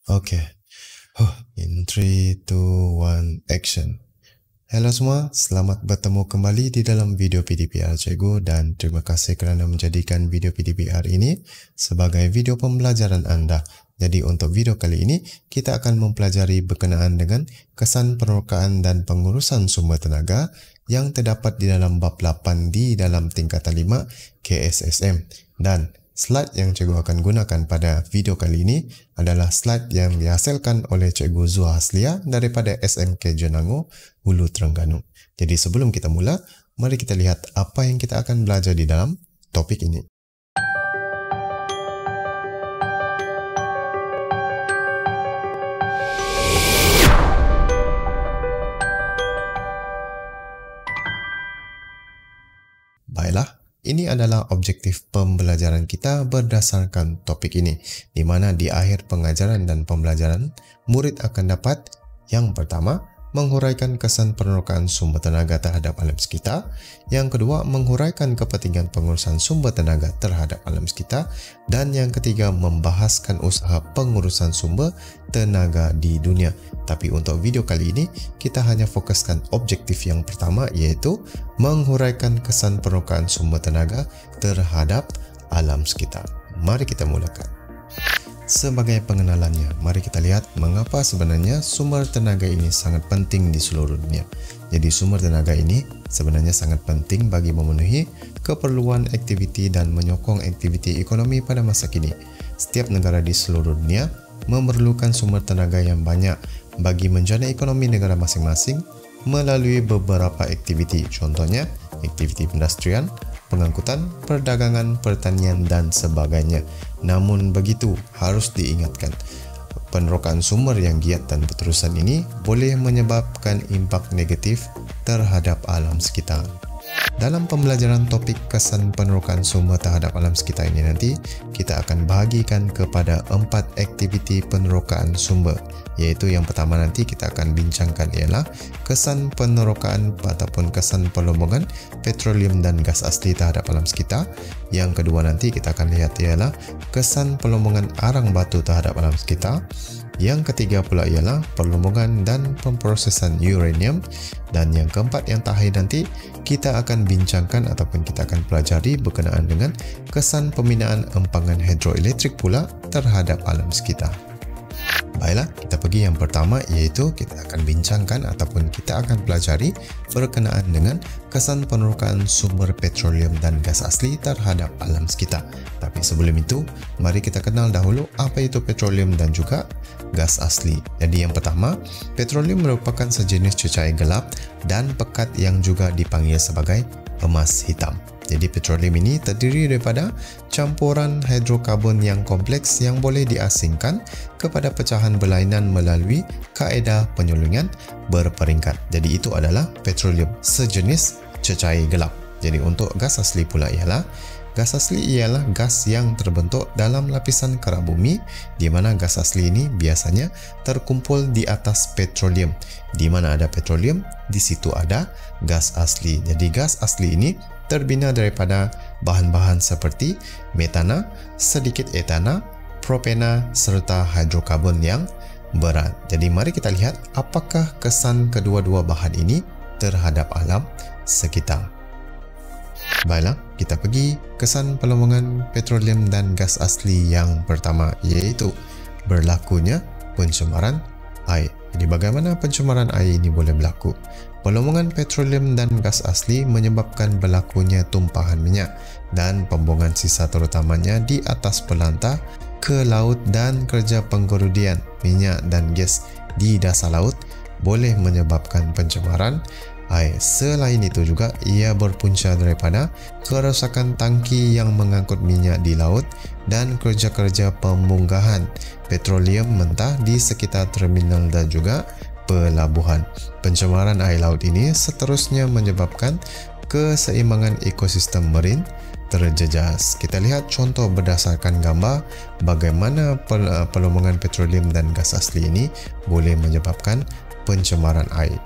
Okay. In 3, 2, 1, action. Hello semua, selamat bertemu kembali di dalam video PDPR Cikgu dan terima kasih kerana menjadikan video PDPR ini sebagai video pembelajaran anda. Jadi untuk video kali ini, kita akan mempelajari berkenaan dengan kesan penerokaan dan pengurusan sumber tenaga yang terdapat di dalam bab 8 di dalam tingkatan 5 KSSM. Dan slide yang cikgu akan gunakan pada video kali ini adalah slide yang dihasilkan oleh Cikgu Zua Haslia daripada SMK Jenango, Hulu Terengganu. Jadi sebelum kita mula, mari kita lihat apa yang kita akan belajar di dalam topik ini. Baiklah. Ini adalah objektif pembelajaran kita berdasarkan topik ini, di mana di akhir pengajaran dan pembelajaran, murid akan dapat yang pertama, menghuraikan kesan penerokaan sumber tenaga terhadap alam sekitar. Yang kedua, menghuraikan kepentingan pengurusan sumber tenaga terhadap alam sekitar. Dan yang ketiga, membahaskan usaha pengurusan sumber tenaga di dunia. Tapi untuk video kali ini, kita hanya fokuskan objektif yang pertama, iaitu menghuraikan kesan penerokaan sumber tenaga terhadap alam sekitar. Mari kita mulakan. Sebagai pengenalannya, mari kita lihat mengapa sebenarnya sumber tenaga ini sangat penting di seluruh dunia. Jadi sumber tenaga ini sebenarnya sangat penting bagi memenuhi keperluan aktiviti dan menyokong aktiviti ekonomi pada masa kini. Setiap negara di seluruh dunia memerlukan sumber tenaga yang banyak bagi menjana ekonomi negara masing-masing melalui beberapa aktiviti. Contohnya, aktiviti pengindustrian, pengangkutan, perdagangan, pertanian dan sebagainya. Namun begitu, harus diingatkan, penerokaan sumber yang giat dan berterusan ini boleh menyebabkan impak negatif terhadap alam sekitar. Dalam pembelajaran topik kesan penerokaan sumber terhadap alam sekitar ini nanti, kita akan bahagikan kepada 4 aktiviti penerokaan sumber, iaitu yang pertama nanti kita akan bincangkan ialah kesan penerokaan ataupun kesan pelombongan petroleum dan gas asli terhadap alam sekitar. Yang kedua nanti kita akan lihat ialah kesan pelombongan arang batu terhadap alam sekitar. Yang ketiga pula ialah pelombongan dan pemprosesan uranium. Dan yang keempat yang terakhir nanti kita akan bincangkan ataupun kita akan pelajari berkenaan dengan kesan pembinaan empangan hidroelektrik pula terhadap alam sekitar. Baiklah, kita pergi yang pertama, iaitu kita akan bincangkan ataupun kita akan pelajari berkenaan dengan kesan penerokaan sumber petroleum dan gas asli terhadap alam sekitar. Tapi sebelum itu, mari kita kenal dahulu apa itu petroleum dan juga gas asli. Jadi yang pertama, petroleum merupakan sejenis cecair gelap dan pekat yang juga dipanggil sebagai emas hitam. Jadi petroleum ini terdiri daripada campuran hidrokarbon yang kompleks yang boleh diasingkan kepada pecahan berlainan melalui kaedah penyulingan berperingkat. Jadi itu adalah petroleum, sejenis cecair gelap. Jadi untuk gas asli pula ialah gas asli ialah gas yang terbentuk dalam lapisan kerak bumi, di mana gas asli ini biasanya terkumpul di atas petroleum. Di mana ada petroleum, di situ ada gas asli. Jadi gas asli ini terbina daripada bahan-bahan seperti metana, sedikit etana, propena serta hidrokarbon yang berat. Jadi mari kita lihat apakah kesan kedua-dua bahan ini terhadap alam sekitar. Baiklah, kita pergi kesan pelombongan petroleum dan gas asli yang pertama, iaitu berlakunya pencemaran air. Jadi bagaimana pencemaran air ini boleh berlaku? Pelombongan petroleum dan gas asli menyebabkan berlakunya tumpahan minyak dan pembuangan sisa terutamanya di atas pelantah ke laut, dan kerja penggerudian minyak dan gas di dasar laut boleh menyebabkan pencemaran air. Selain itu juga ia berpunca daripada kerosakan tangki yang mengangkut minyak di laut dan kerja-kerja pemunggahan petroleum mentah di sekitar terminal dan juga pelabuhan. Pencemaran air laut ini seterusnya menyebabkan keseimbangan ekosistem marin terjejas. Kita lihat contoh berdasarkan gambar bagaimana pelombongan petroleum dan gas asli ini boleh menyebabkan pencemaran air.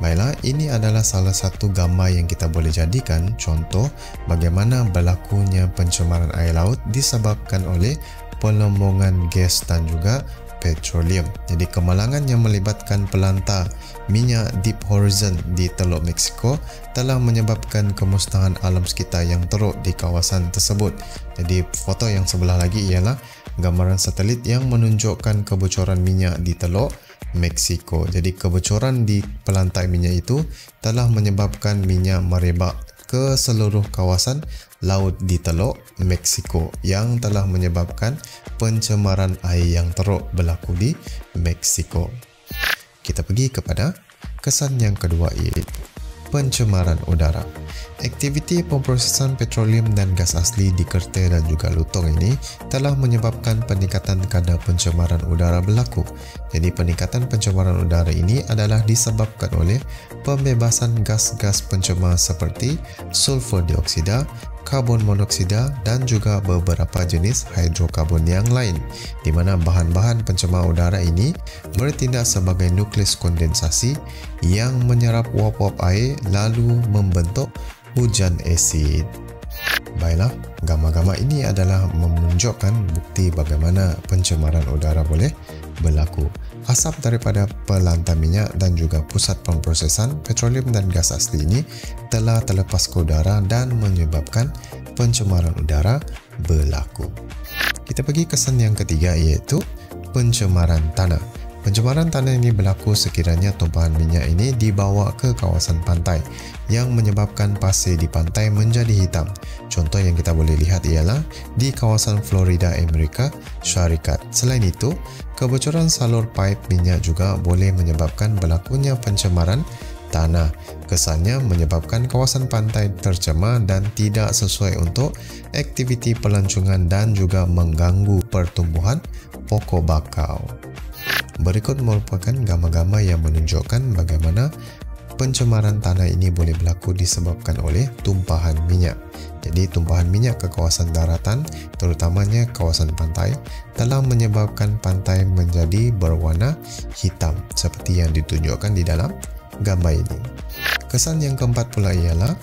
Baiklah, ini adalah salah satu gambar yang kita boleh jadikan contoh bagaimana berlakunya pencemaran air laut disebabkan oleh pelemongan gas dan juga petroleum. Jadi kemalangan yang melibatkan pelanta minyak Deep Horizon di Teluk Mexico telah menyebabkan kemusnahan alam sekitar yang teruk di kawasan tersebut. Jadi foto yang sebelah lagi ialah gambaran satelit yang menunjukkan kebocoran minyak di Teluk Mexico. Jadi kebocoran di pelantai minyak itu telah menyebabkan minyak merebak ke seluruh kawasan laut di Teluk Mexico yang telah menyebabkan pencemaran air yang teruk berlaku di Mexico. Kita pergi kepada kesan yang kedua, iaitu pencemaran udara. Aktiviti pemprosesan petroleum dan gas asli di Kerteh dan juga Lutong ini telah menyebabkan peningkatan kadar pencemaran udara berlaku. Jadi peningkatan pencemaran udara ini adalah disebabkan oleh pembebasan gas-gas pencemar seperti sulfur dioksida, karbon monoksida dan juga beberapa jenis hidrokarbon yang lain, di mana bahan-bahan pencemar udara ini bertindak sebagai nukleus kondensasi yang menyerap uap-uap air lalu membentuk hujan asid. Baiklah, gambar-gambar ini adalah menunjukkan bukti bagaimana pencemaran udara boleh berlaku. Asap daripada pelantar minyak dan juga pusat pemprosesan petroleum dan gas asli ini telah terlepas ke udara dan menyebabkan pencemaran udara berlaku. Kita pergi kesan yang ketiga, iaitu pencemaran tanah. Pencemaran tanah ini berlaku sekiranya tumpahan minyak ini dibawa ke kawasan pantai yang menyebabkan pasir di pantai menjadi hitam. Contoh yang kita boleh lihat ialah di kawasan Florida, Amerika Syarikat. Selain itu, kebocoran salur paip minyak juga boleh menyebabkan berlakunya pencemaran tanah. Kesannya menyebabkan kawasan pantai tercemar dan tidak sesuai untuk aktiviti pelancongan dan juga mengganggu pertumbuhan pokok bakau. Berikut merupakan gambar-gambar yang menunjukkan bagaimana pencemaran tanah ini boleh berlaku disebabkan oleh tumpahan minyak. Jadi tumpahan minyak ke kawasan daratan, terutamanya kawasan pantai, telah menyebabkan pantai menjadi berwarna hitam seperti yang ditunjukkan di dalam gambar ini. Kesan yang keempat pula ialah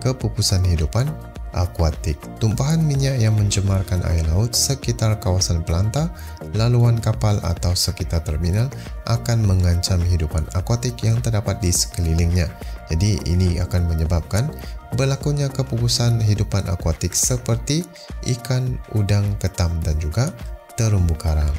kepupusan hidupan akuatik. Tumpahan minyak yang mencemarkan air laut sekitar kawasan pelantar, laluan kapal atau sekitar terminal akan mengancam hidupan akuatik yang terdapat di sekelilingnya. Jadi ini akan menyebabkan berlakunya kepupusan hidupan akuatik seperti ikan, udang, ketam dan juga terumbu karang.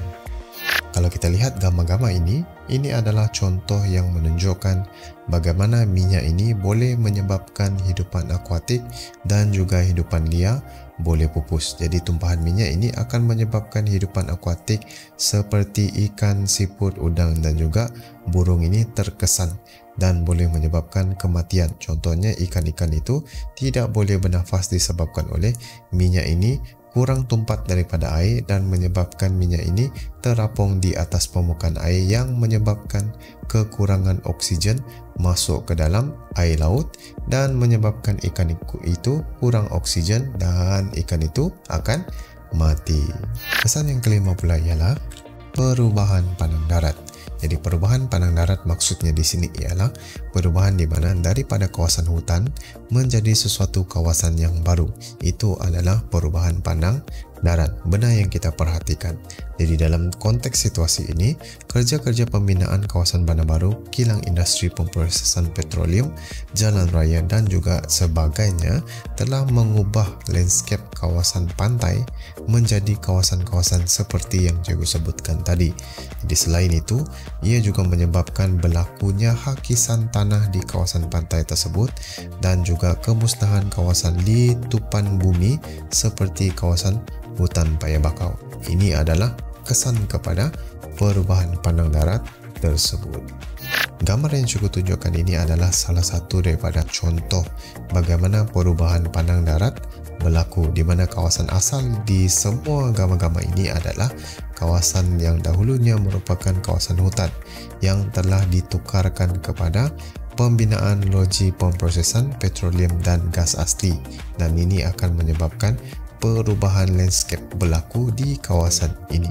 Kalau kita lihat gambar-gambar ini adalah contoh yang menunjukkan bagaimana minyak ini boleh menyebabkan hidupan akuatik dan juga hidupan liar boleh pupus. Jadi tumpahan minyak ini akan menyebabkan hidupan akuatik seperti ikan, siput, udang dan juga burung ini terkesan dan boleh menyebabkan kematian. Contohnya ikan-ikan itu tidak boleh bernafas disebabkan oleh minyak ini kurang tumpat daripada air dan menyebabkan minyak ini terapung di atas permukaan air yang menyebabkan kekurangan oksigen masuk ke dalam air laut dan menyebabkan ikan itu kurang oksigen dan ikan itu akan mati. Kesan yang kelima pula ialah perubahan pandang darat. Jadi perubahan pandang darat maksudnya di sini ialah perubahan di mana daripada kawasan hutan menjadi sesuatu kawasan yang baru. Itu adalah perubahan pandang darat. Benar yang kita perhatikan. Jadi dalam konteks situasi ini, kerja-kerja pembinaan kawasan bandar baru, kilang industri pemprosesan petroleum, jalan raya dan juga sebagainya telah mengubah landscape kawasan pantai menjadi kawasan-kawasan seperti yang cikgu sebutkan tadi. Jadi selain itu, ia juga menyebabkan berlakunya hakisan tanah di kawasan pantai tersebut dan juga kemusnahan kawasan litupan bumi seperti kawasan hutan paya bakau. Ini adalah kesan kepada perubahan pandang darat tersebut. Gambar yang cukup tunjukkan ini adalah salah satu daripada contoh bagaimana perubahan pandang darat berlaku, di mana kawasan asal di semua gambar-gambar ini adalah kawasan yang dahulunya merupakan kawasan hutan yang telah ditukarkan kepada pembinaan loji pemprosesan petroleum dan gas asli, dan ini akan menyebabkan perubahan landscape berlaku di kawasan ini.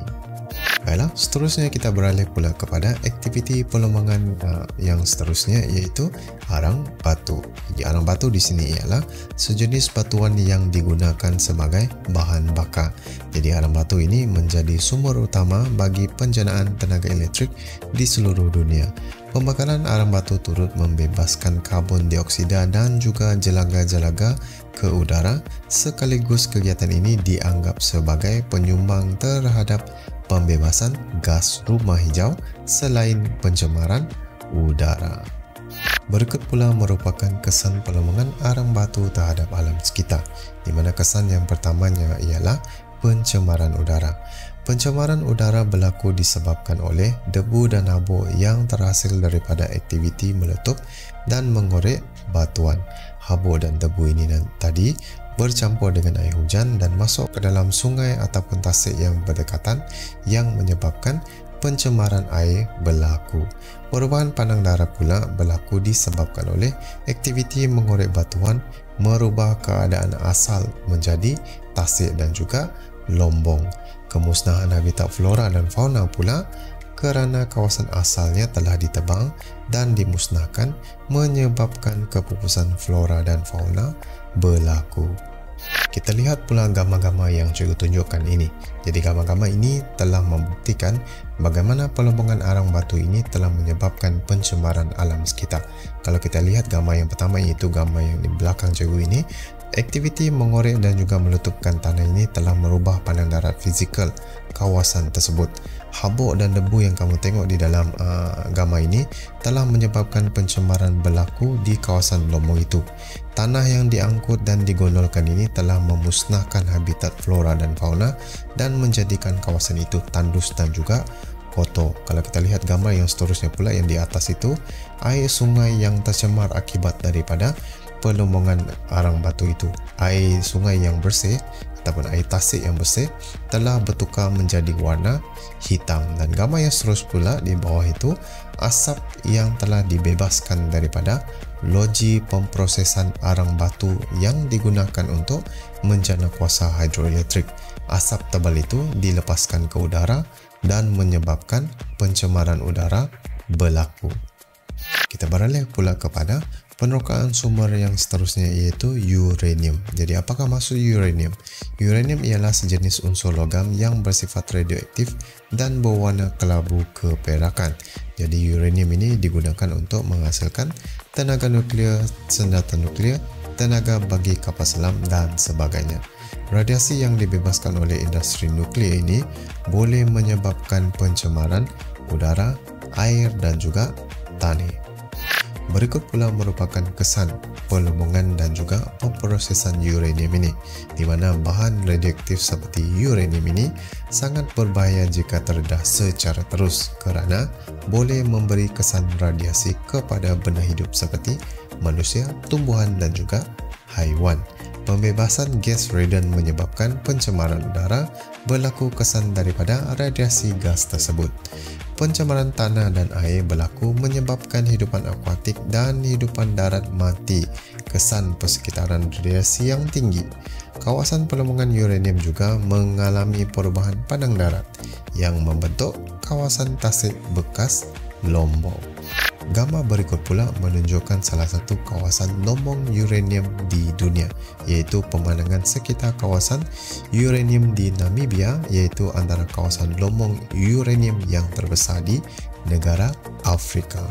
Baiklah, seterusnya kita beralih pula kepada aktiviti perlembangan yang seterusnya, iaitu arang batu. Jadi arang batu di sini ialah sejenis batuan yang digunakan sebagai bahan bakar. Jadi arang batu ini menjadi sumber utama bagi penjanaan tenaga elektrik di seluruh dunia. Pembakaran arang batu turut membebaskan karbon dioksida dan juga jelaga-jelaga ke udara, sekaligus kegiatan ini dianggap sebagai penyumbang terhadap pembebasan gas rumah hijau selain pencemaran udara. Berikut pula merupakan kesan pelemongan arang batu terhadap alam sekitar, di mana kesan yang pertamanya ialah pencemaran udara. Pencemaran udara berlaku disebabkan oleh debu dan habuk yang terhasil daripada aktiviti meletup dan mengorek batuan. Habuk dan debu ini tadi bercampur dengan air hujan dan masuk ke dalam sungai ataupun tasik yang berdekatan yang menyebabkan pencemaran air berlaku. Perubahan pandang darah pula berlaku disebabkan oleh aktiviti mengorek batuan merubah keadaan asal menjadi tasik dan juga lombong. Kemusnahan habitat flora dan fauna pula kerana kawasan asalnya telah ditebang dan dimusnahkan menyebabkan kepupusan flora dan fauna berlaku. Kita lihat pula gambar-gambar yang cikgu tunjukkan ini. Jadi gambar-gambar ini telah membuktikan bagaimana pelemongan arang batu ini telah menyebabkan pencemaran alam sekitar. Kalau kita lihat gambar yang pertama, iaitu gambar yang di belakang cikgu ini, aktiviti mengorek dan juga meletupkan tanah ini telah merubah pandang darat fizikal kawasan tersebut. Habuk dan debu yang kamu tengok di dalam gambar ini telah menyebabkan pencemaran berlaku di kawasan lombong itu. Tanah yang diangkut dan digondolkan ini telah memusnahkan habitat flora dan fauna dan menjadikan kawasan itu tandus dan juga kotor. Kalau kita lihat gambar yang seterusnya pula yang di atas itu, air sungai yang tercemar akibat daripada pelemongan arang batu itu. Air sungai yang bersih ataupun air tasik yang bersih telah bertukar menjadi warna hitam. Dan gambar yang seterusnya pula di bawah itu, asap yang telah dibebaskan daripada loji pemprosesan arang batu yang digunakan untuk menjana kuasa hidroelektrik. Asap tebal itu dilepaskan ke udara dan menyebabkan pencemaran udara berlaku. Kita beralih pula kepada penerokaan sumber yang seterusnya, iaitu uranium. Jadi apakah maksud uranium? Uranium ialah sejenis unsur logam yang bersifat radioaktif dan berwarna kelabu keperakan. Jadi uranium ini digunakan untuk menghasilkan tenaga nuklear, senjata nuklear, tenaga bagi kapal selam dan sebagainya. Radiasi yang dibebaskan oleh industri nuklear ini boleh menyebabkan pencemaran udara, air dan juga tanah. Berikut pula merupakan kesan pelemongan dan juga pemprosesan uranium ini, di mana bahan radioaktif seperti uranium ini sangat berbahaya jika terdedah secara terus kerana boleh memberi kesan radiasi kepada benda hidup seperti manusia, tumbuhan dan juga haiwan. Pembebasan gas radon menyebabkan pencemaran udara, berlaku kesan daripada radiasi gas tersebut. Pencemaran tanah dan air berlaku menyebabkan hidupan akuatik dan hidupan darat mati, kesan persekitaran radiasi yang tinggi. Kawasan pelemongan uranium juga mengalami perubahan padang darat yang membentuk kawasan tasik bekas lombong. Gambar berikut pula menunjukkan salah satu kawasan lombong uranium di dunia, iaitu pemandangan sekitar kawasan uranium di Namibia, iaitu antara kawasan lombong uranium yang terbesar di negara Afrika.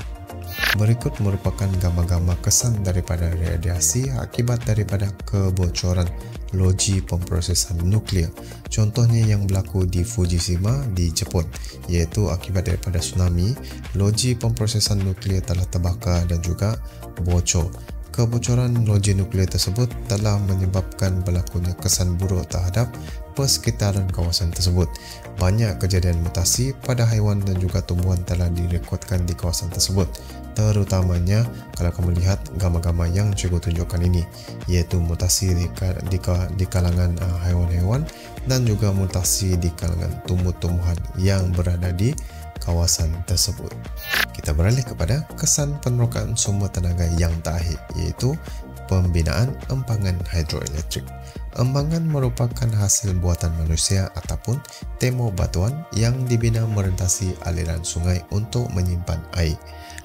Berikut merupakan gambar-gambar kesan daripada radiasi akibat daripada kebocoran loji pemprosesan nuklear. Contohnya yang berlaku di Fukushima di Jepun, iaitu akibat daripada tsunami, loji pemprosesan nuklear telah terbakar dan juga bocor. Kebocoran loji nuklear tersebut telah menyebabkan berlakunya kesan buruk terhadap persekitaran kawasan tersebut. Banyak kejadian mutasi pada haiwan dan juga tumbuhan telah direkodkan di kawasan tersebut. Terutamanya kalau kamu lihat gambar-gambar yang cikgu tunjukkan ini, iaitu mutasi di kalangan haiwan-haiwan dan juga mutasi di kalangan tumbuh-tumbuhan yang berada di kawasan tersebut. Kita beralih kepada kesan penerokaan sumber tenaga yang terakhir, iaitu pembinaan empangan hidroelektrik. Empangan merupakan hasil buatan manusia ataupun tembok batuan yang dibina merentasi aliran sungai untuk menyimpan air.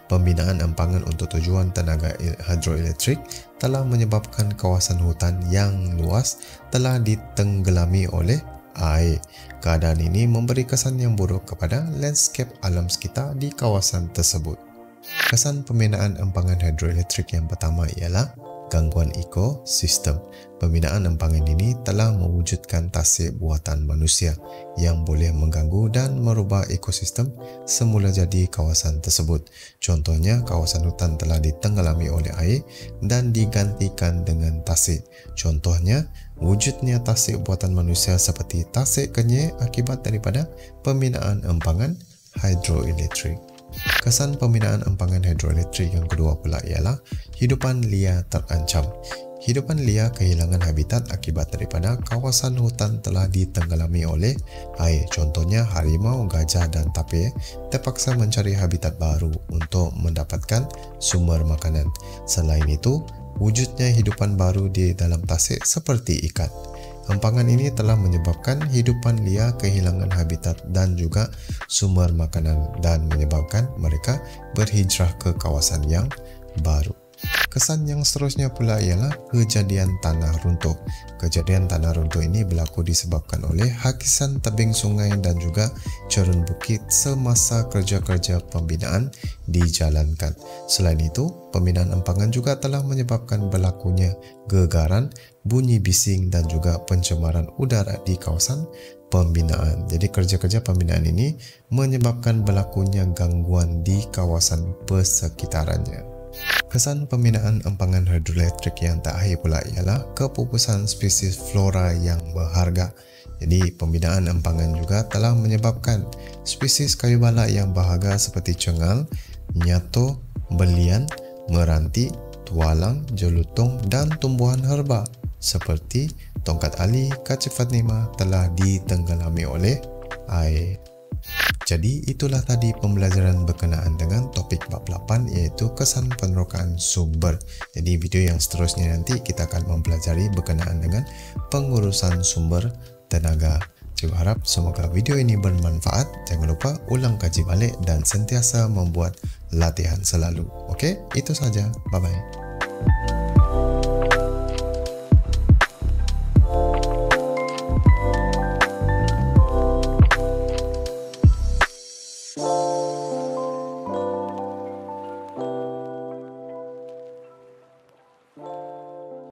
Pembinaan empangan untuk tujuan tenaga hidroelektrik telah menyebabkan kawasan hutan yang luas telah ditenggelami oleh air. Keadaan ini memberi kesan yang buruk kepada landscape alam sekitar di kawasan tersebut. Kesan pembinaan empangan hidroelektrik yang pertama ialah gangguan ekosistem. Pembinaan empangan ini telah mewujudkan tasik buatan manusia yang boleh mengganggu dan merubah ekosistem semula jadi kawasan tersebut. Contohnya, kawasan hutan telah ditenggelami oleh air dan digantikan dengan tasik. Contohnya, wujudnya tasik buatan manusia seperti tasik kenyir akibat daripada pembinaan empangan hidroelektrik. Kesan pembinaan empangan hidroelektrik yang kedua pula ialah hidupan liar terancam. Hidupan liar kehilangan habitat akibat daripada kawasan hutan telah ditenggelami oleh air. Contohnya, harimau, gajah dan tapir terpaksa mencari habitat baru untuk mendapatkan sumber makanan. Selain itu, wujudnya hidupan baru di dalam tasik seperti ikan. Empangan ini telah menyebabkan hidupan liar kehilangan habitat dan juga sumber makanan dan menyebabkan mereka berhijrah ke kawasan yang baru. Kesan yang seterusnya pula ialah kejadian tanah runtuh. Kejadian tanah runtuh ini berlaku disebabkan oleh hakisan tebing sungai dan juga cerun bukit semasa kerja-kerja pembinaan dijalankan. Selain itu, pembinaan empangan juga telah menyebabkan berlakunya gegaran, bunyi bising dan juga pencemaran udara di kawasan pembinaan. Jadi kerja-kerja pembinaan ini menyebabkan berlakunya gangguan di kawasan persekitarannya. Kesan pembinaan empangan hidroelektrik yang terakhir pula ialah kepupusan spesies flora yang berharga. Jadi pembinaan empangan juga telah menyebabkan spesies kayu balak yang berharga seperti cengal, nyato, belian, meranti, tualang, jelutong dan tumbuhan herba seperti tongkat ali, kaca Fatimah telah ditenggelami oleh air. Jadi itulah tadi pembelajaran berkenaan dengan topik bab 8 iaitu kesan penerokaan sumber. Jadi video yang seterusnya nanti kita akan mempelajari berkenaan dengan pengurusan sumber tenaga. Saya harap semoga video ini bermanfaat. Jangan lupa ulang kaji balik dan sentiasa membuat latihan selalu. Okey, itu saja. Bye bye.